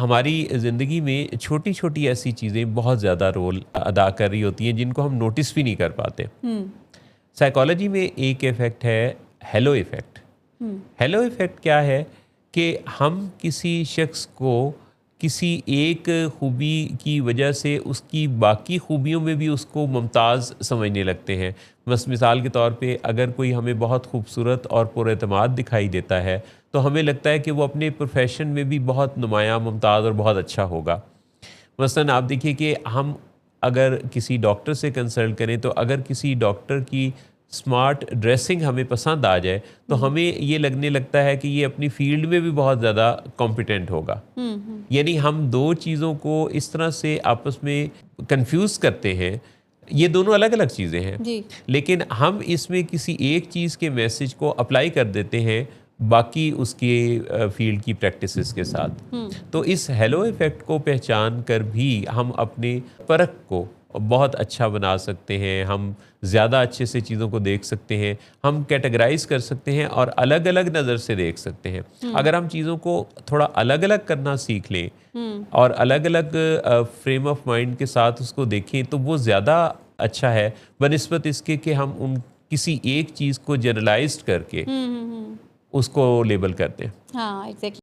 हमारी ज़िंदगी में छोटी छोटी ऐसी चीज़ें बहुत ज़्यादा रोल अदा कर रही होती हैं जिनको हम नोटिस भी नहीं कर पाते। साइकोलॉजी में एक इफ़ेक्ट है हेलो इफ़ेक्ट। हेलो इफ़ेक्ट क्या है कि हम किसी शख्स को किसी एक खूबी की वजह से उसकी बाकी खूबियों में भी उसको मुमताज़ समझने लगते हैं। बस मिसाल के तौर पे अगर कोई हमें बहुत खूबसूरत और पुरएतमाद दिखाई देता है तो हमें लगता है कि वो अपने प्रोफेशन में भी बहुत नुमायाँ, मुमताज़ और बहुत अच्छा होगा। मसलन आप देखिए कि हम अगर किसी डॉक्टर से कंसल्ट करें तो अगर किसी डॉक्टर की स्मार्ट ड्रेसिंग हमें पसंद आ जाए तो हमें ये लगने लगता है कि ये अपनी फील्ड में भी बहुत ज़्यादा कॉम्पिटेंट होगा। यानी हम दो चीज़ों को इस तरह से आपस में कंफ्यूज करते हैं। ये दोनों अलग अलग चीज़ें हैं जी। लेकिन हम इसमें किसी एक चीज़ के मैसेज को अप्लाई कर देते हैं बाकी उसके फील्ड की प्रैक्टिसेस के साथ। तो इस हेलो इफ़ेक्ट को पहचान कर भी हम अपने परख को बहुत अच्छा बना सकते हैं। हम ज़्यादा अच्छे से चीज़ों को देख सकते हैं, हम कैटेगराइज कर सकते हैं और अलग अलग नज़र से देख सकते हैं। अगर हम चीज़ों को थोड़ा अलग अलग करना सीख लें और अलग अलग फ्रेम ऑफ माइंड के साथ उसको देखें तो वो ज़्यादा अच्छा है बनिस्बत इसके कि हम उन किसी एक चीज़ को जनरलाइज्ड करके उसको लेबल करते हैं। हाँ, एग्जैक्टली।